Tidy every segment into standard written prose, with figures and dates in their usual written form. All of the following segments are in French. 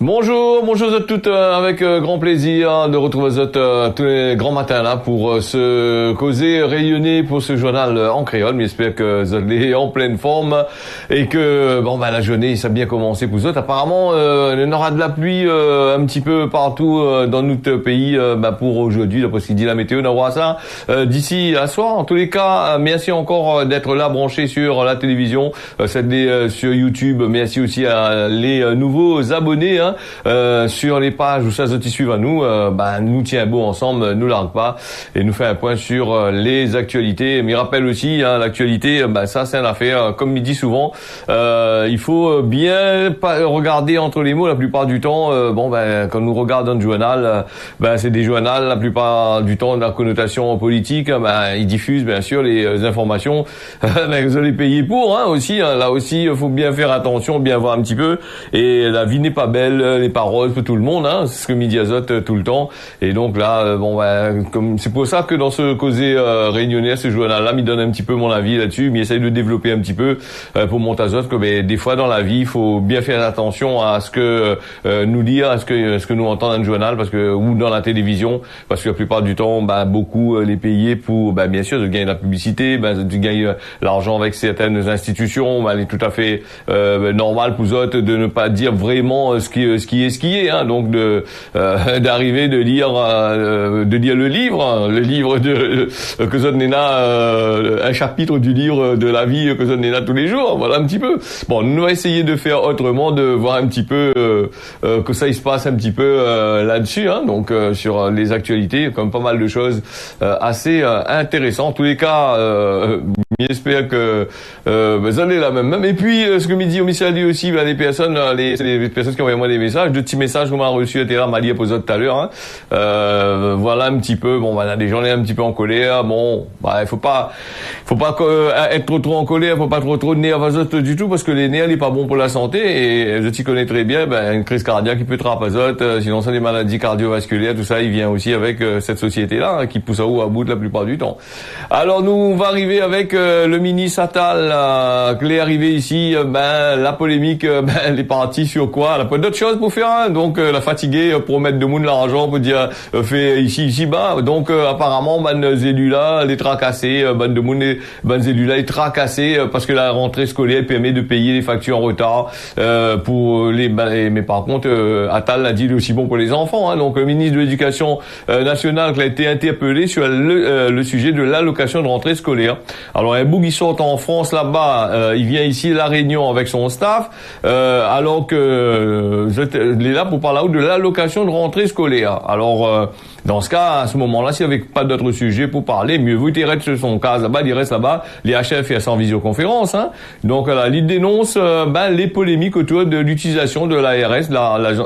Bonjour à toutes, avec grand plaisir de retrouver vous tous les grands matins là pour se causer, rayonner pour ce journal en créole. J'espère que vous êtes en pleine forme et que la journée ça a bien commencé pour vous autres. Apparemment, il y aura de la pluie un petit peu partout dans notre pays pour aujourd'hui, d'après ce qu'il dit la météo. On aura ça d'ici à soir. En tous les cas, merci encore d'être là branché sur la télévision, sur YouTube. Merci aussi à les nouveaux abonnés sur les pages où ça se suivent à nous, nous tient beau ensemble, nous largue pas et nous fait un point sur les actualités. Mais il rappelle aussi l'actualité, ça c'est une affaire, comme il dit souvent, il faut bien pas regarder entre les mots la plupart du temps. Quand nous regardons un journal, c'est des journaux la plupart du temps de la connotation politique. Ils diffusent bien sûr les informations, vous allez payer pour aussi. Là aussi, il faut bien faire attention, bien voir un petit peu. Et la vie n'est pas belle, n'est pas rose pour tout le monde, c'est ce que Midi Azote tout le temps. Et donc là, comme c'est pour ça que dans ce causé réunionnais, ce journal-là, il donne un petit peu mon avis là-dessus, mais essaye de développer un petit peu pour Montazote que des fois dans la vie, il faut bien faire attention à ce que nous dire, à ce que nous entendons dans le journal, parce que ou dans la télévision, parce que la plupart du temps, beaucoup les payer pour, bien sûr, de gagner la publicité, de gagner l'argent avec certaines institutions. Il est tout à fait normal pour eux autres de ne pas dire vraiment ce qui est, donc d'arriver de lire le livre de que Zodnena, un chapitre du livre de la vie que Zodnena tous les jours, voilà un petit peu. Bon, nous allons essayer de faire autrement, de voir un petit peu que ça il se passe un petit peu là-dessus, donc sur les actualités, comme pas mal de choses assez intéressantes. En tous les cas, j'espère que vous allez là même. Et puis ce que me dit Omicia dit aussi, les personnes qui envoient moi des messages, de petits messages qu'on m'a reçus à Terra Mali posé tout à l'heure. Voilà un petit peu. Des journées un petit peu en colère. Il faut pas être trop en colère, faut pas trop nerveux du tout, parce que les nerfs n'est pas bon pour la santé. Et je t'y connais très bien. Une crise cardiaque qui peut te rapazote. Sinon, ça des maladies cardiovasculaires, tout ça, il vient aussi avec cette société-là qui pousse à bout la plupart du temps. Alors nous, on va arriver avec le ministre Attal qui est arrivé ici. La polémique, elle est partie sur quoi? Elle a pas d'autres choses pour faire, donc la fatiguer pour mettre de monde l'argent pour dire fait ici bas. Donc apparemment les élus là les tracasser, les élus là les tracasser parce que la rentrée scolaire permet de payer les factures en retard pour les mais par contre Attal a dit aussi bon pour les enfants, donc le ministre de l'Éducation nationale qui a été interpellé sur le sujet de l'allocation de rentrée scolaire. Alors un bout qui sort en France là-bas, il vient ici à La Réunion avec son staff, alors que il est là pour parler de l'allocation de rentrée scolaire. Alors dans ce cas, à ce moment-là, s'il n'y avait pas d'autres sujets pour parler, mieux vaut il reste sur son cas là-bas, il reste là-bas, les HF et en visioconférence. Donc là, il dénonce les polémiques autour de l'utilisation de l'ARS,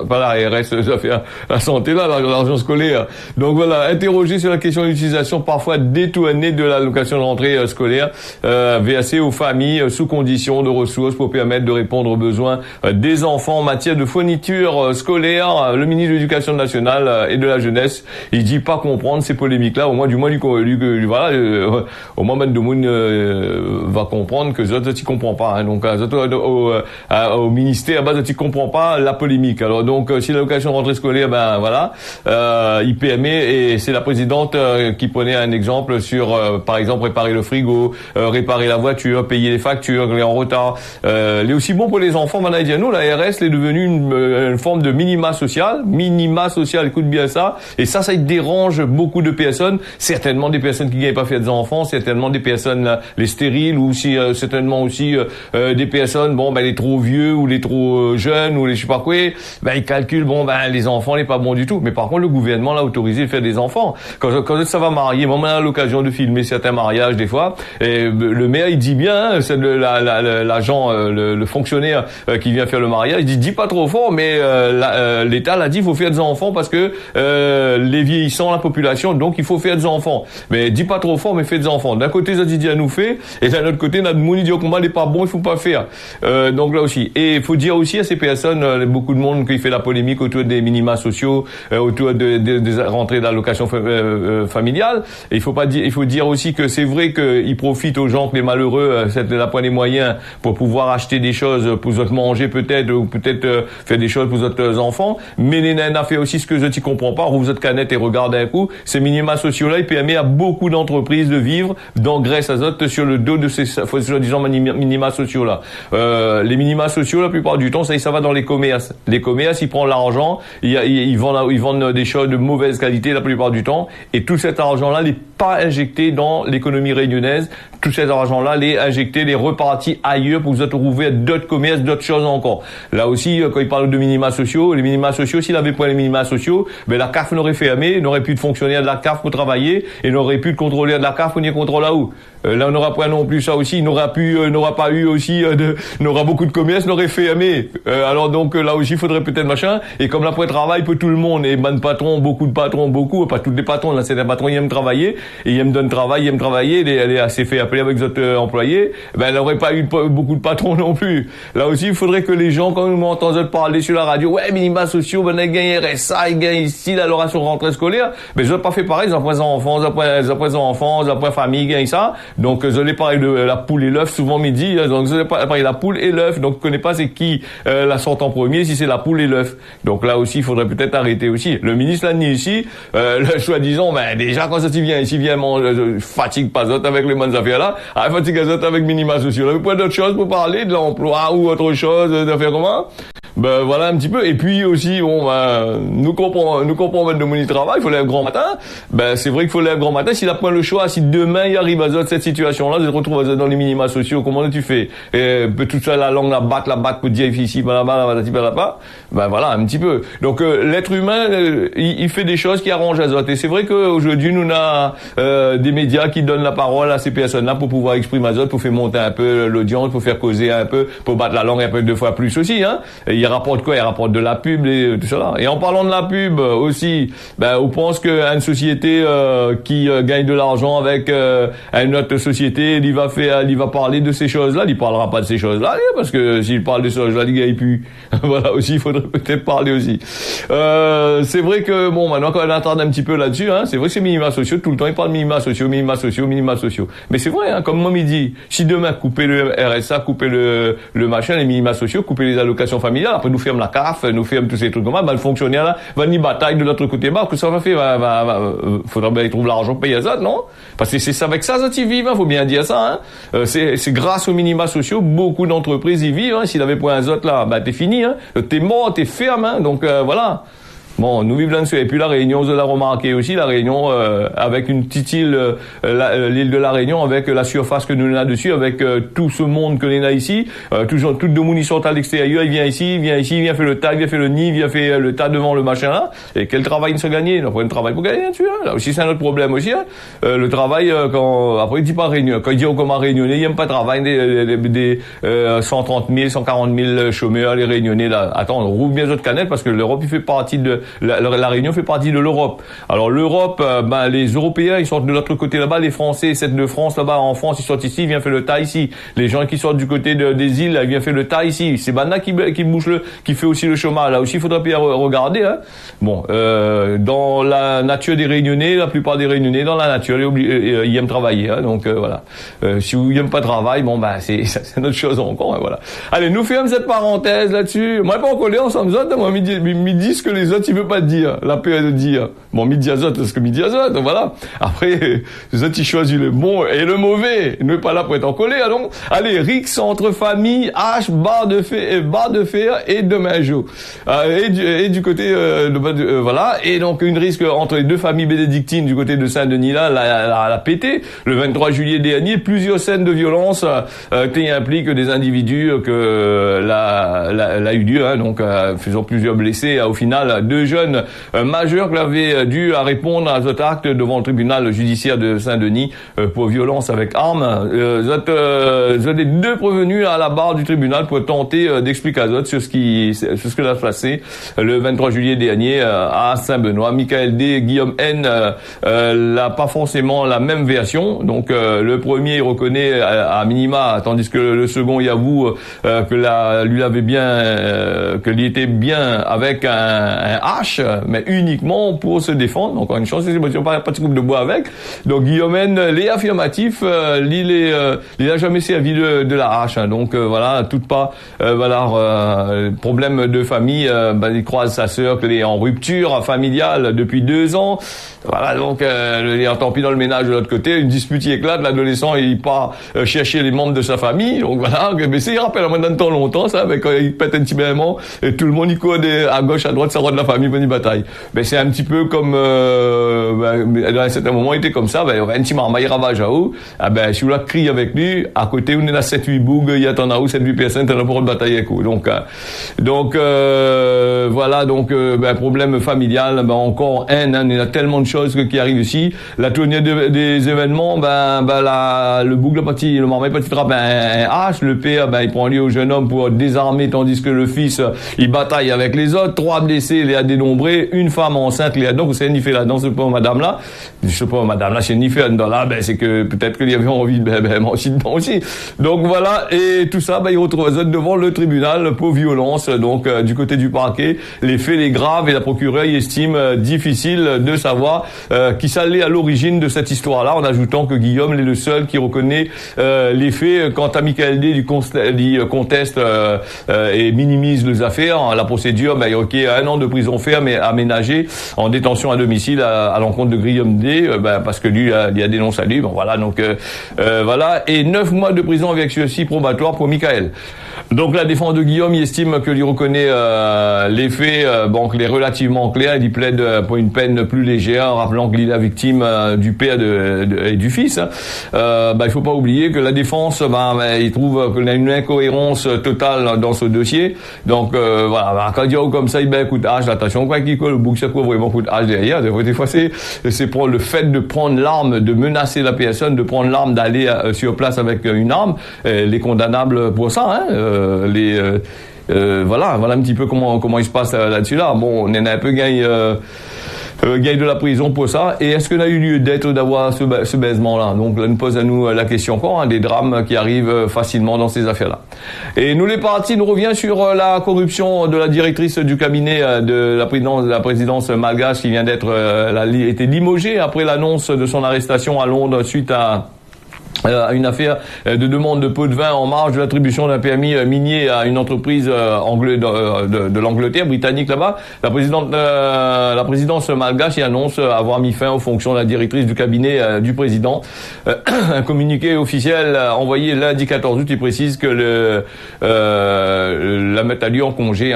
pas l'ARS, ça fait la santé là, l'argent scolaire. Donc voilà, interrogé sur la question de l'utilisation parfois détournée de l'allocation de rentrée scolaire versée aux familles sous condition de ressources pour permettre de répondre aux besoins des enfants en matière de fourniture scolaire. Le ministre de l'Éducation nationale et de la jeunesse, il dit pas comprendre ces polémiques-là. Au moins du moins, au moins Ben Demoun va comprendre que Zot il comprend pas. Donc au ministère, Zot il comprend pas la polémique. Alors donc si l'allocation de rentrée scolaire, il permet, et c'est la présidente qui prenait un exemple sur, par exemple, réparer le frigo, réparer la voiture, payer les factures, les en retard. Il est aussi bon pour les enfants. Maintenant, il dit nous, la RS est devenue une forme de minima social, écoute bien ça. Et ça dérange beaucoup de personnes, certainement des personnes qui n'avaient pas fait des enfants, certainement des personnes les stériles, ou aussi certainement aussi des personnes les trop vieux ou les trop jeunes ou les je sais pas quoi. Ils calculent les enfants n'est pas bon du tout. Mais par contre le gouvernement l'a autorisé de faire des enfants. Quand ça va marier, moi on a l'occasion de filmer certains mariages des fois. Et le maire il dit bien, c'est l'agent, le fonctionnaire qui vient faire le mariage, il dit pas trop fort, mais l'État l'a dit il faut faire des enfants parce que les vieillissants, la population, donc il faut faire des enfants. Mais dis pas trop fort, mais fais des enfants. D'un côté, ça dit à nous fait, et d'un autre côté, notre monde dit au combat n'est pas bon, il faut pas faire. Donc là aussi. Et il faut dire aussi à ces personnes, beaucoup de monde qui fait la polémique autour des minima sociaux, autour des rentrées d'allocation familiale. Et il faut dire aussi que c'est vrai qu'ils profitent profite aux gens, que les malheureux, c'est la point des moyens pour pouvoir acheter des choses pour autres manger peut-être, ou peut-être faire des choses pour autres enfants. Mais les nains a fait aussi ce que je t'y comprends pas. Rouvre votre canette et regarde un coup. Ces minima sociaux-là, ils permettent à beaucoup d'entreprises de vivre d'engraisse azote sur le dos de ces soi-disant minima sociaux-là. Les minima sociaux, la plupart du temps, ça va dans les commerces. Les commerces, ils prennent l'argent, ils vendent des choses de mauvaise qualité la plupart du temps, et tout cet argent-là n'est pas injecté dans l'économie réunionnaise. Tout cet argent-là, les injecté, les repartis ailleurs pour vous retrouver à d'autres commerces, d'autres choses encore. Là aussi, quand ils parlent de minima sociaux, les minima sociaux, s'il avait pas les minima sociaux, ben la CAF n'aurait fermé, n'aurait plus de fonctionnaires de la CAF pour travailler, et n'aurait plus de contrôleurs de la CAF pour venir contrôler là où. Là, on n'aura pas non plus ça aussi. N'aura pas eu aussi n'aura beaucoup de commerces, n'aurait fermé. Alors donc là aussi, il faudrait peut-être machin. Et comme là, pour le travail, pour tout le monde, et ben beaucoup de patrons, pas tous les patrons. Là, c'est des patrons, ils aiment travailler, et ils aiment donner travail, ils aiment travailler. Elle est assez fait appeler avec les autres employés. Ben, elle n'aurait pas eu beaucoup de patrons non plus. Là aussi, il faudrait que les gens, quand ils m'entendent parler sur la radio, ouais, minima sociaux, ben ils gagnent RSA, ils gagnent ici, là, leur sur rentrée scolaire. Mais ils n'ont pas fait pareil. Ils ont pris enfants, ils ont pris famille, ils gagnent ça. Donc, je l'ai parlé de la poule et l'œuf souvent midi. Donc, je l'ai parlé de la poule et l'œuf. Donc, je connais pas c'est qui la sorte en premier, si c'est la poule et l'œuf. Donc là aussi, il faudrait peut-être arrêter aussi. Le ministre l'a dit ici, soi-disant, ben déjà quand ça vient ici, fatigue pas autres avec les bonnes affaires là, fatigue pas autres avec minima sociaux. Vous avez pas d'autres choses pour parler de l'emploi ou autre chose d'affaires comment? Ben voilà un petit peu. Et puis aussi, bon, ben, nous comprenons de mon travail, il faut lever grand matin. Ben c'est vrai qu'il faut lever grand matin. S'il a pas le choix, si demain il arrive à cette situation-là, il se retrouve dans les minima sociaux, comment tu fais? Tout ça, la langue, la batte pour dire ici, là-bas, ben voilà un petit peu. Donc l'être humain, il fait des choses qui arrangent Azote. Et c'est vrai qu'aujourd'hui, nous a des médias qui donnent la parole à ces personnes-là pour pouvoir exprimer Azote, pour faire monter un peu l'audience, pour faire causer un peu, pour battre la langue un peu 2 fois plus aussi, hein. Il rapporte quoi? Il rapporte de la pub et tout ça. Et en parlant de la pub aussi, ben on pense qu'une société qui gagne de l'argent avec une autre société, il va parler de ces choses-là. Il parlera pas de ces choses-là parce que s'il parle de ces choses-là, il gagne plus. Voilà aussi, il faudrait peut-être parler aussi. C'est vrai que bon, maintenant quand on attend un petit peu là-dessus, hein, c'est vrai que c'est minima sociaux tout le temps. Il parle minima sociaux. Mais c'est vrai, hein, comme Mommy dit, si demain couper le RSA, couper le machin, les minima sociaux, couper les allocations familiales. Après, nous ferme la CAF, nous ferme tous ces trucs-là, ben, le fonctionnaire, là, va ni bataille de l'autre côté, que ça va faire, faudra bien qu'ils trouvent l'argent pour payer ça, non? Parce que c'est avec ça, ils vivent, hein, faut bien dire ça, hein. C'est grâce aux minima sociaux, beaucoup d'entreprises y vivent, hein. S'il avait pas un zot, là, ben, t'es fini, hein. T'es mort, t'es ferme, hein. Donc, voilà. Bon, nous vivons là-dessus. Et puis la Réunion, vous l'avez remarqué aussi, la Réunion, avec une petite île, l'île de la Réunion, avec la surface que nous avons là-dessus, avec tout ce monde que nous avons ici, tout le monde, ils sont à l'extérieur, il vient faire le tas, il vient faire le nid, il vient faire le tas devant le machin là. Et quel travail il se gagner? Il n'a pas de travail pour gagner là-dessus, hein. Là aussi, c'est un autre problème aussi, hein. Le travail, après, il dit pas Réunion. Quand il dit comme un Réunionnais, il n'aime pas travail, des 130 000, 140 000 chômeurs, les Réunionnais, là. Attends, on roule bien d'autres canettes parce que l'Europe, il fait partie de, la Réunion fait partie de l'Europe. Alors l'Europe, les Européens, ils sortent de l'autre côté là-bas, les Français, c'est de France là-bas, en France, ils sortent ici, ils viennent faire le tas ici. Les gens qui sortent du côté des îles, ils viennent faire le tas ici. C'est Banda qui fait aussi le chômage. Là aussi, il faudra bien regarder, hein. Bon, dans la nature des Réunionnais, la plupart des Réunionnais, dans la nature, ils aiment travailler, hein. Donc voilà. Si vous n'aimez pas travail, bon c'est notre chose encore, hein, voilà. Allez, nous fermons cette parenthèse là-dessus. Moi, pas encore ensemble, moi, midi ce que les autres, ils veulent pas dire, la paix de dire. Bon, midi azote, parce que midi azote, voilà. Après, les autres, ils choisissent le bon et le mauvais. Ils ne sont pas là pour être en colère, donc. Allez, Rix entre famille, H, barre de fer et demain jour. Et du côté, voilà. Et donc, une risque entre les deux familles bénédictines du côté de Saint-Denis, là, la pété. Le 23 juillet dernier, plusieurs scènes de violence, qui impliquent des individus que l'a eu lieu, hein, donc, faisant plusieurs blessés, au final, 2 jeunes majeurs qui avaient dû répondre à cet acte devant le tribunal judiciaire de Saint-Denis pour violence avec arme. Vous êtes 2 prévenus à la barre du tribunal pour tenter d'expliquer à eux sur ce que a passé le 23 juillet dernier à Saint-Benoît. Michael D et Guillaume N n'a pas forcément la même version. Donc le premier il reconnaît à minima, tandis que le second il avoue que lui avait bien que lui était bien avec un H, mais uniquement pour se défendre. Donc, une chance, c'est pas de coupe de bois avec. Donc, Guillaume les affirmatifs, il a jamais servi de la hache. Hein. Donc, voilà, tout pas, problème de famille, il croise sa sœur qu'elle est en rupture familiale depuis 2 ans. Voilà, donc, il est tant pis dans le ménage de l'autre côté, une dispute qui éclate, l'adolescent, il part chercher les membres de sa famille. Donc, voilà, mais il rappelle à moins d'un temps longtemps, ça, mais quand il pète un petit moment, et tout le monde, il court à gauche, à droite, ça rend de la famille pour une bataille. Mais c'est un petit peu comme, à un certain moment, il était comme ça, il y avait un petit marmaille ravage à haut, si vous la criez avec lui, à côté, on est à 7-8 bougs, il y a tant à haut, 7-8 personnes, t'en as pour une bataille avec vous. Donc, voilà, problème familial, encore il y a tellement de choses qui arrivent ici. La tournée des événements, le bouc, le marmaille, petit trappe un hache, le père, il prend lui au jeune homme pour désarmer, tandis que le fils, il bataille avec les autres, 3 blessés, il est à dénombrer, une femme enceinte, il est là-dedans, vous savez, ni fait là-dedans, c'est pas madame là. Je sais pas, madame là, c'est ni fait là-dedans là, c'est que peut-être qu'il y avait envie de manger dedans aussi. Donc voilà, et tout ça, il retrouve devant le tribunal pour violence, donc du côté du parquet, les faits, les graves, et la procureure y estime difficile de savoir qui s'allait à l'origine de cette histoire-là, en ajoutant que Guillaume est le seul qui reconnaît les faits. Quant à Michael D, il conteste et minimise les affaires. La procédure, il y a 1 an de prison ferme et aménagée en détention à domicile à l'encontre de Guillaume D, parce que lui, il a dénoncé à lui. Voilà, donc voilà, et 9 mois de prison avec sursis probatoire pour Michael. Donc la défense de Guillaume, il estime que lui reconnaît les faits, qu'il est relativement clair. Il plaide pour une peine plus légère, rappelant qu'il est la victime du père et du fils. Il faut pas oublier que la défense, il trouve qu'il y a une incohérence totale dans ce dossier. Donc voilà, quand il dit comme ça, il écoute, attention, quoi qu'il colle, le bouc, ça couvre vraiment coup de derrière. Des fois, c'est pour le fait de prendre l'arme, de menacer la personne, de prendre l'arme, d'aller sur place avec une arme, les condamnables pour ça, voilà un petit peu comment il se passe là-dessus là. Bon, on en a un peu gagné de la prison pour ça. Et est-ce qu'on a eu lieu d'être d'avoir ce baisement-là? Donc là, nous pose à nous la question encore, des drames qui arrivent facilement dans ces affaires-là. Et nous les partis, nous revient sur la corruption de la directrice du cabinet de la présidence malgache qui vient d'être été limogée après l'annonce de son arrestation à Londres suite à une affaire de demande de pot de vin en marge de l'attribution d'un permis minier à une entreprise de l'Angleterre, britannique là-bas. La présidence malgache y annonce avoir mis fin aux fonctions de la directrice du cabinet du président. Un communiqué officiel envoyé lundi 14 août, il précise que la mettent à lui en congé.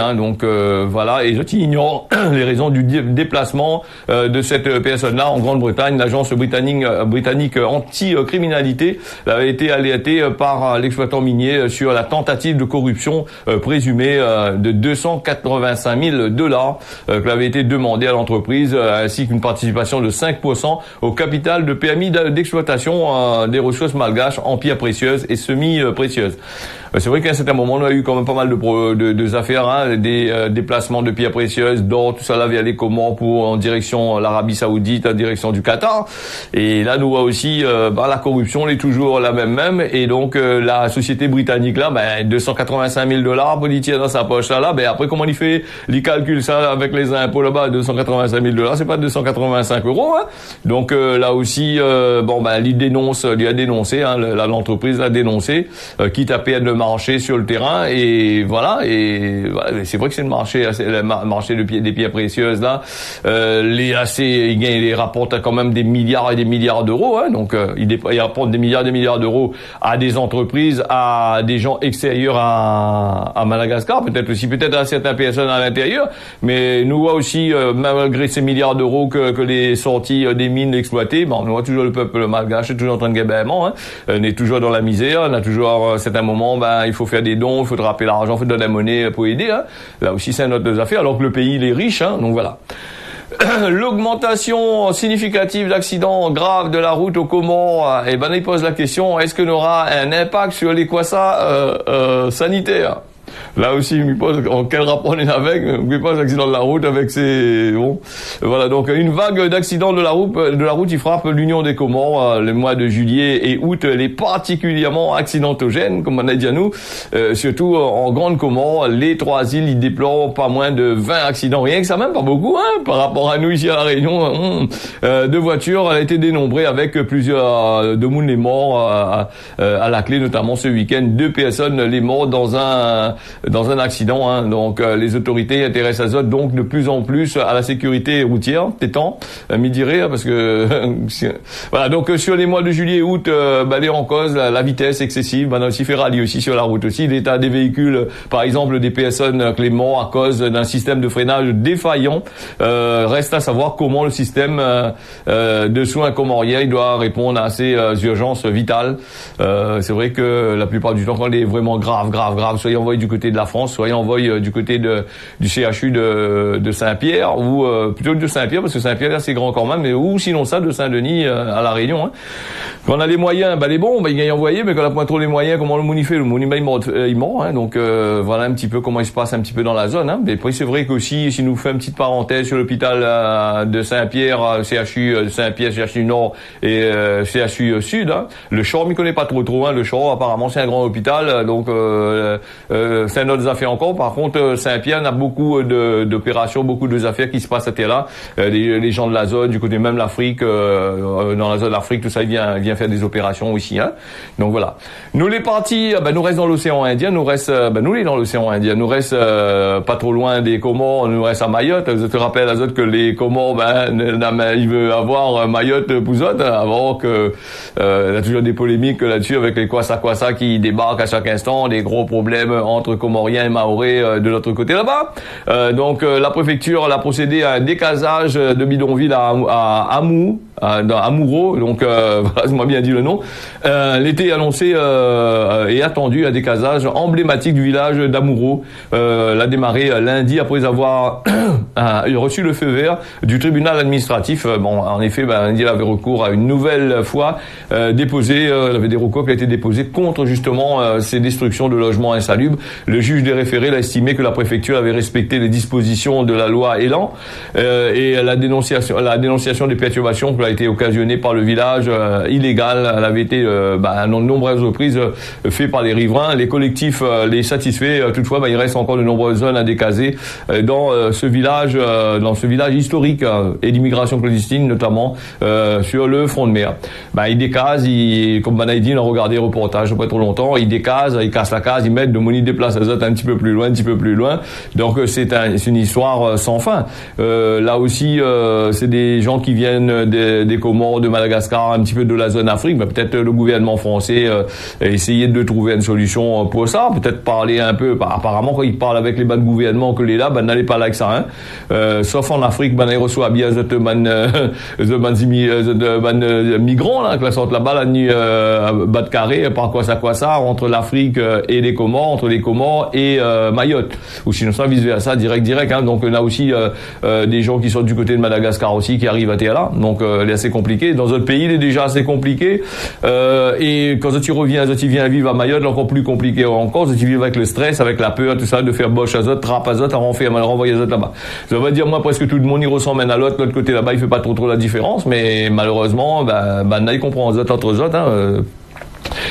Voilà, et ils ignorent les raisons du déplacement de cette personne-là en Grande-Bretagne. L'agence britannique anti-criminalité avait été alerté par l'exploitant minier sur la tentative de corruption présumée de 285 000 $ qui avait été demandé à l'entreprise, ainsi qu'une participation de 5% au capital de permis d'exploitation des ressources malgaches en pierres précieuses et semi-précieuses. C'est vrai qu'à un certain moment, on a eu quand même pas mal de affaires, des déplacements de pierres précieuses, d'or, tout ça là vers les Comores en direction l'Arabie Saoudite, en direction du Qatar. Et là, nous voit aussi la corruption est toujours la même. Et donc la société britannique là, 285 000 $ pour lui tirer dans sa poche là. Après comment il fait, il calcule ça avec les impôts là-bas, 285 000 $, c'est pas 285 €. Donc là aussi, lui a dénoncé, l'entreprise l'a dénoncé, quitte à perdre le marché sur le terrain. Et voilà, c'est vrai que c'est le marché des pierres précieuses là. Il rapporte quand même des milliards et des milliards d'euros. Donc il rapporte des milliards d'euros à des entreprises, à des gens extérieurs à Madagascar, peut-être à certaines personnes à l'intérieur. Mais nous voit aussi, malgré ces milliards d'euros que les sorties des mines exploitées, on voit toujours le peuple malgache est toujours en train de gabément. On est toujours dans la misère. On a toujours c'est un moment, il faut faire des dons, il faut draper l'argent, il faut donner de la monnaie pour aider. Là aussi, c'est une autre affaire, alors que le pays il est riche. Donc voilà. L'augmentation significative d'accidents graves de la route aux Comores, il pose la question, est-ce qu'on aura un impact sur les sanitaires? Là aussi, je me pose en quel rapport on est avec, mais pas l'accident de la route avec ces, bon. Voilà, donc, une vague d'accidents de la route, il frappe l'Union des Comores, les mois de juillet et août, elle est particulièrement accidentogène, comme on a dit à nous, surtout en Grande Comore, les 3 îles, ils déplorent pas moins de 20 accidents, rien que ça même, pas beaucoup, hein, par rapport à nous ici à La Réunion, de voitures, elle a été dénombrée avec plusieurs, de monde les morts, à la clé, notamment ce week-end, 2 personnes les morts dans un accident, hein. Donc les autorités intéressent à ça donc de plus en plus à la sécurité routière, t'étant, m'y dirait, parce que voilà, donc sur les mois de juillet et août, les en cause la vitesse excessive, on a aussi fait rallye aussi sur la route aussi, l'état des véhicules, par exemple des personnes clément à cause d'un système de freinage défaillant, reste à savoir comment le système de soins comorien il doit répondre à ces urgences vitales. C'est vrai que la plupart du temps quand il est vraiment grave, soit envoyé du côté de la France, soit envoyé du côté du CHU de Saint-Pierre, ou plutôt de Saint-Pierre, parce que Saint-Pierre là c'est grand quand même, mais ou sinon ça de Saint-Denis à La Réunion. Hein. Quand on a les moyens, les bons, il y a envoyé, mais quand on a pas trop les moyens, comment le monde fait, le monde il mord, hein. Donc voilà un petit peu comment il se passe un petit peu dans la zone. Hein. Mais après c'est vrai qu'aussi, si nous fait une petite parenthèse sur l'hôpital de Saint-Pierre, CHU de Saint-Pierre, CHU Nord et CHU Sud, hein. Le Chor, m'y connaît pas trop, hein. Le Chor, apparemment c'est un grand hôpital, donc c'est un autre affaire encore. Par contre, Saint-Pierre, on a beaucoup d'opérations, beaucoup de affaires qui se passent à terre là. Les gens de la zone, du côté même l'Afrique, dans la zone de l'Afrique, tout ça, il vient faire des opérations aussi. Hein. Donc voilà. Nous les partis, nous reste dans l'océan Indien, nous reste, nous les dans l'océan Indien, nous reste pas trop loin des Comores, nous reste à Mayotte. Je te rappelle à que les Comores, il veut avoir Mayotte Pouzotte, avant que il y a toujours des polémiques là-dessus avec les Kwassa qui débarquent à chaque instant, des gros problèmes entre Comoriens et Mahorais de l'autre côté là-bas. Donc la préfecture a procédé à un décasage de bidonville à Amuro, donc voilà, c'est moi bien dit le nom. L'été annoncé et attendu un décasage emblématique du village d'Amuro. L'a démarré lundi après avoir reçu le feu vert du tribunal administratif. En effet, lundi il avait recours à une nouvelle fois déposé, il avait des recours qui ont été déposés contre justement ces destructions de logements insalubres. Le juge des référés a estimé que la préfecture avait respecté les dispositions de la loi Elan et la dénonciation des perturbations qui a été occasionnée par le village illégal, elle avait été à de nombreuses reprises fait par les riverains. Les collectifs les satisfait. Toutefois, il reste encore de nombreuses zones à décaser dans ce village historique et d'immigration clandestine, notamment sur le front de mer. Ils décasent, comme on a dit, on a regardé le reportage pas trop longtemps, ils décasent, ils cassent la case, ils mettent de money déplace les autres un petit peu plus loin. Donc c'est une histoire sans fin. Là aussi, c'est des gens qui viennent des Comores, de Madagascar, un petit peu de la zone Afrique. Peut-être le gouvernement français essayer de trouver une solution pour ça. Peut-être parler un peu. Apparemment, quand ils parlent avec les bas de gouvernement que les là, n'allez pas là avec ça. Hein. Sauf en Afrique, ils reçoivent bien migrants là, que la sorte là-bas, bas de carré, par quoi ça entre l'Afrique et les Comores, entre les Comores et Mayotte. Ou sinon ça vice versa, direct. Hein. Donc on a aussi des gens qui sont du côté de Madagascar aussi qui arrivent à terre là. Donc il est assez compliqué. Dans notre pays, il est déjà assez compliqué. Et quand tu reviens, tu viens vivre à Mayotte, encore plus compliqué encore. Tu vis avec le stress, avec la peur, tout ça, de faire boche à Zot, trappe à Zot, à renvoyer Zot là-bas. Ça veut dire moi presque tout le monde y ressemble à l'autre côté là-bas, il fait pas trop la différence, mais malheureusement, il comprend Zot entre Zot.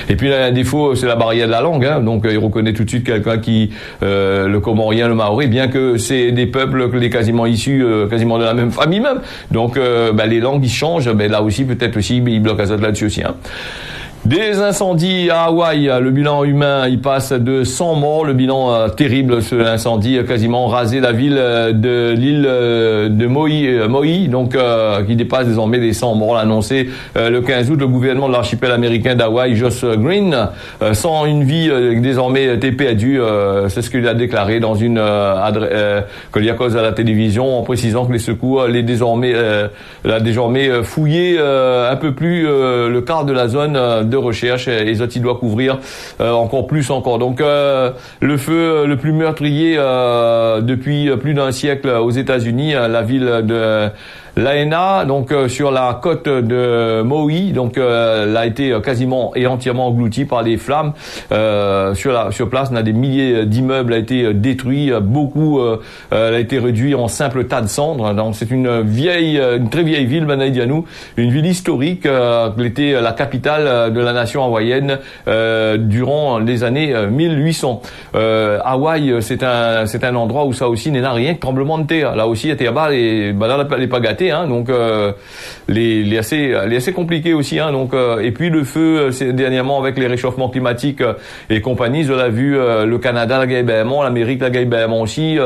Et puis là, un défaut, c'est la barrière de la langue. Hein. Donc, il reconnaît tout de suite quelqu'un qui, le Comorien, le Maoré, bien que c'est des peuples quasiment issus, quasiment de la même famille même. Donc, les langues, ils changent. Là aussi, peut-être aussi, ils bloquent à ça là-dessus aussi. Hein. Des incendies à Hawaï, le bilan humain, il passe de 100 morts, le bilan terrible, ce incendie a quasiment rasé la ville de l'île de Maui, donc qui dépasse désormais les 100 morts, l'a annoncé le 15 août le gouvernement de l'archipel américain d'Hawaï, Josh Green, sans une vie désormais été perdue, c'est ce qu'il a déclaré dans une cause à la télévision, en précisant que les secours l'a désormais fouillé un peu plus le quart de la zone de recherche et les autres, il doit couvrir encore plus. Donc le feu le plus meurtrier depuis plus d'un siècle aux États-Unis, la ville L'AENA, donc sur la côte de Maui, donc elle a été quasiment et entièrement engloutie par les flammes. Sur place, on a des milliers d'immeubles a été détruits, beaucoup elle a été réduite en simple tas de cendres. Donc c'est une très vieille ville, Banaidianou, une ville historique qui était la capitale de la nation hawaïenne durant les années 1800. Hawaï, c'est un endroit où ça aussi n'est rien que tremblement de terre. Là aussi, était là-bas et là, elle n'est pas gâtée, hein, donc les assez compliqué aussi, hein, donc et puis le feu, c'est dernièrement avec les réchauffements climatiques et compagnie, je l'ai vu, le Canada, la Gaïbément, l'Amérique, la Gaïbément aussi.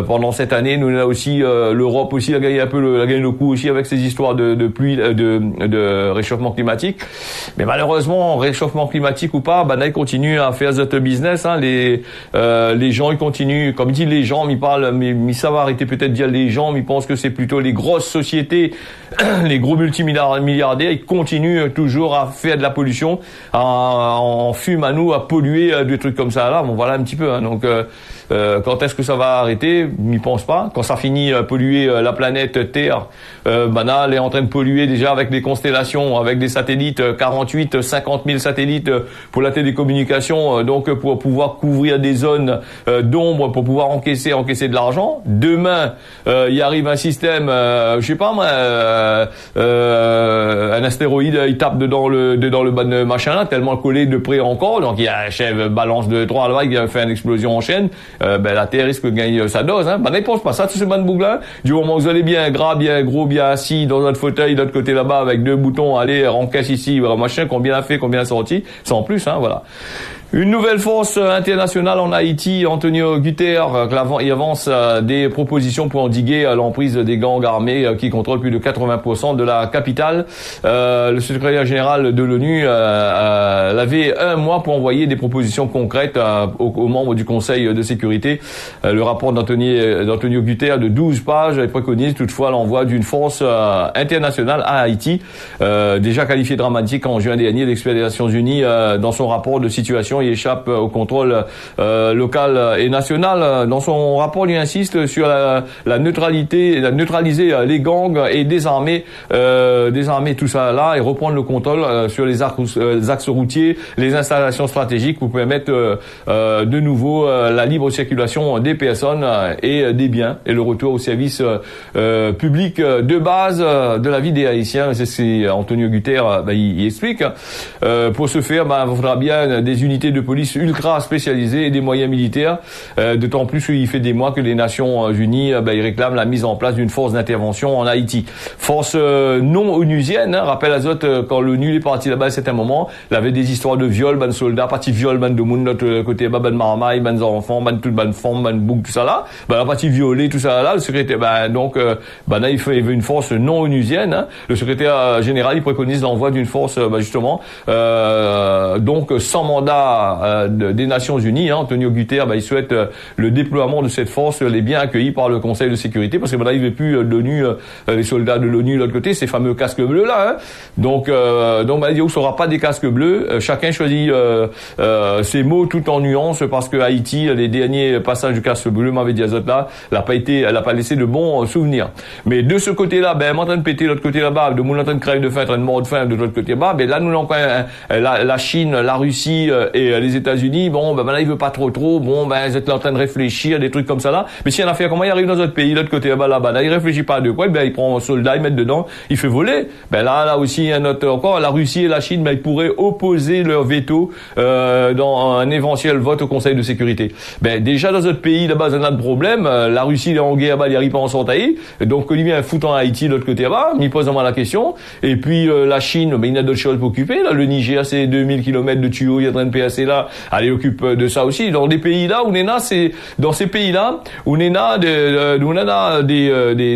Pendant cette année, nous là aussi, l'Europe aussi, la gagne un peu la gagne le coup aussi avec ces histoires de pluie, de réchauffement climatique. Mais malheureusement, réchauffement climatique ou pas, ils continuent à faire ce business. Hein, les gens ils continuent, comme dit les gens, mais ça va arrêter peut-être de dire les gens, mais ils pensent que c'est plutôt les grosses sociétés, les gros multimilliardaires, ils continuent toujours à faire de la pollution, en fume à nous, à polluer des trucs comme ça là. Bon voilà un petit peu. Hein, donc quand est-ce que ça va arrêter? N'y pense pas. Quand ça finit polluer la planète Terre, là, elle est en train de polluer déjà avec des constellations, avec des satellites, 48, 50 000 satellites pour la télécommunication, donc pour pouvoir couvrir des zones d'ombre, pour pouvoir encaisser de l'argent. Demain, il arrive un système, je sais pas moi, un astéroïde, il tape dedans le bas de machin là, tellement collé de près encore, donc il y a un chef balance de 3 là, il fait une explosion en chaîne. La Terre risque de gagner sa dose. Hein. Ne pense pas ça, tout ce boucle-là. Du moment où vous allez bien gras, bien gros, bien assis dans notre fauteuil, de l'autre côté là-bas, avec 2 boutons, allez, encaisse ici, machin, combien a fait, combien a sorti, c'est en plus, hein, voilà. Une nouvelle force internationale en Haïti, Antonio Guterres, il avance des propositions pour endiguer l'emprise des gangs armés qui contrôlent plus de 80% de la capitale. Le secrétaire général de l'ONU avait un mois pour envoyer des propositions concrètes aux membres du Conseil de sécurité. Le rapport d'Antonio Guterres de 12 pages préconise toutefois l'envoi d'une force internationale à Haïti, déjà qualifiée dramatique en juin dernier. L'expert des Nations Unies, dans son rapport de situation, il échappe au contrôle local et national. Dans son rapport, il insiste sur la neutraliser les gangs et désarmer tout ça là et reprendre le contrôle sur les axes routiers, les installations stratégiques pour permettre de nouveau la libre circulation des personnes et des biens et le retour au service public de base de la vie des Haïtiens. C'est ce que Antonio Guterres il explique. Pour ce faire, il faudra bien des unités de police ultra spécialisées et des moyens militaires, d'autant plus qu'il fait des mois que les Nations Unies ils réclament la mise en place d'une force d'intervention en Haïti. Force non onusienne, hein, rappelle à Zot, quand l'ONU est parti là-bas à un certain moment, il avait des histoires de viol, soldats, partie viol, de monde, l'autre côté, marmaille, enfants, toute femmes, bouk, tout ça là, la partie violée, tout ça là, le secrétaire, là, il veut une force non onusienne, hein. Le secrétaire général, il préconise l'envoi d'une force, justement, donc sans mandat des Nations Unies, hein. Antonio Guterres, il souhaite le déploiement de cette force, les bien accueillis par le Conseil de sécurité, parce que il veut plus l'ONU, les soldats de l'ONU de l'autre côté, ces fameux casques bleus là, hein. Donc il ne sera pas des casques bleus. Chacun choisit ses mots tout en nuances, parce que Haïti, les derniers passages du casque bleu, m'avait dit Azot là, elle a pas laissé de bons souvenirs. Mais de ce côté-là, en train de péter de l'autre côté là-bas, de monde en train de crève de faim, en train de mort de faim de l'autre côté là-bas, là nous encore la Chine, la Russie et les États-Unis, là il veut pas trop, ils étaient en train de réfléchir des trucs comme ça là. Mais si on a fait comment il arrive dans notre pays, l'autre côté là-bas, il réfléchit pas à de quoi, il prend un soldat, il met dedans, il fait voler. Là aussi un autre encore, la Russie et la Chine, ils pourraient opposer leur veto dans un éventuel vote au Conseil de sécurité. Déjà dans notre pays là-bas, on a de problème. La Russie est en guerre, il arrive pas en sortie. Donc il vient foutre en Haïti de l'autre côté là-bas, il pose vraiment la question. Et puis la Chine, il y a d'autres choses pour occuper. Là, le Niger, c'est 2000 km de tuyaux, il est en train de passer là. Elle occupe de ça aussi. Dans des pays là où on est là, c'est dans ces pays là où on est là,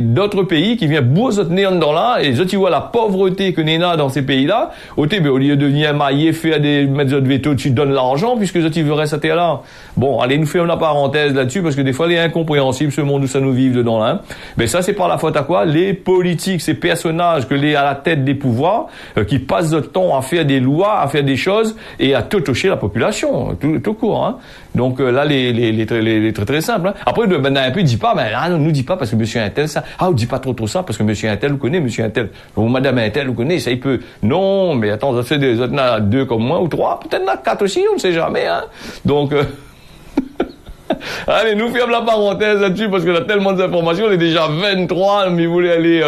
d'autres pays qui viennent boursoter dans là, et tu vois la pauvreté que on a dans ces pays là. Au lieu de venir mailler, faire des mettre de veto, tu donnes l'argent puisque tu veux rester là. Bon, allez nous faire la parenthèse là-dessus parce que des fois, il est incompréhensible ce monde où ça nous vive dedans là. Mais ça, c'est par la faute à quoi? Les politiques, ces personnages que les à la tête des pouvoirs, qui passent le temps à faire des lois, à faire des choses et à toucher la population, tout court. Hein. Donc là, les très très simples. Hein. Après, ben, un peu, il dit pas, mais là, nous dit pas parce que monsieur Intel ça. Ah, on dit pas trop ça parce que monsieur Intel vous connaît, monsieur Intel. Ou madame Intel vous connaît, ça il peut. Non, mais attends, ça fait des autres, là, 2 comme moi ou 3, peut-être là 4 aussi, on ne sait jamais. Hein. Donc allez, nous fermons la parenthèse là-dessus parce qu'on a tellement d'informations. On est déjà 23, mais vous voulez aller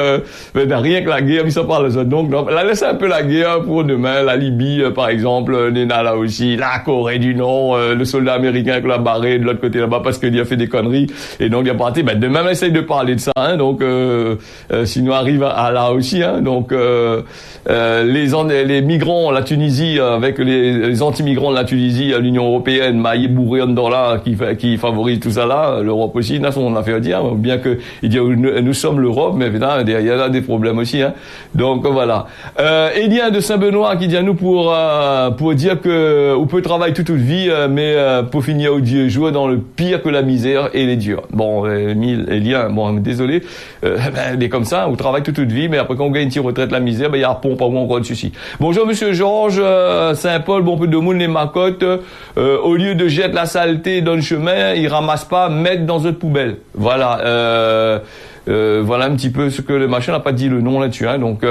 rien que la guerre, mais ça parle ça. Donc, là, laissez un peu la guerre pour demain. La Libye, par exemple, Nena là aussi, la Corée du Nord, le soldat américain qui l'a barré de l'autre côté là-bas parce qu'il a fait des conneries et donc il a parti. Ben demain, on essaye de parler de ça. Hein, donc, sinon arrive à là aussi. Hein, donc, les migrants, la Tunisie avec les anti-migrants de la Tunisie, l'Union européenne, maillé bourré en dollars qui favorise tout ça là, l'Europe aussi, n'a son affaire à dire, bien que il dit nous sommes l'Europe, mais putain, il y a des problèmes aussi, hein. Donc voilà. Élien de Saint-Benoît qui dit à nous pour dire que on peut travailler toute vie, mais pour finir au Dieu jouer dans le pire que la misère et les durs. Bon, Élien, bon, désolé, mais comme ça, on travaille toute vie, mais après quand on gagne une petite retraite la misère, ben il y a pompe pas encore de souci. Bonjour Monsieur Georges, Saint-Paul, bon peu de monde les macottes, au lieu de jeter la saleté dans le chemin, ils ramassent pas, mettent dans une poubelle. Voilà. Voilà un petit peu ce que le machin n'a pas dit le nom là-dessus, hein, donc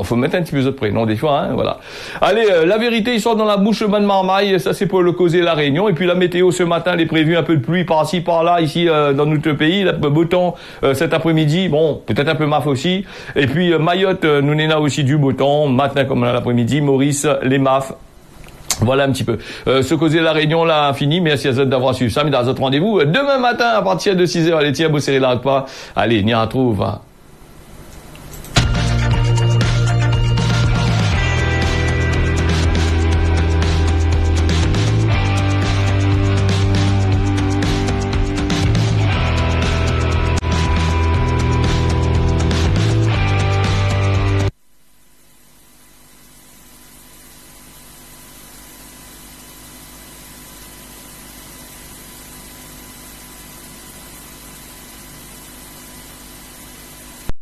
faut mettre un petit peu de prénom des fois, hein, voilà. Allez, la vérité, il sort dans la bouche de Marmaille, ça c'est pour le causer la Réunion, et puis la météo ce matin, elle est prévue un peu de pluie par-ci, par-là, ici dans notre pays, le beau temps cet après-midi, bon, peut-être un peu maf aussi, et puis Mayotte, nous n'en a aussi du beau temps, matin comme l'après-midi, Maurice, les maf. Voilà un petit peu. Ce causer la Réunion là fini. Merci à vous d'avoir suivi ça. Mais dans notre rendez-vous demain matin à partir de 6h. Allez, tiens, bosser là pas. Allez, n'y retrouve. Hein.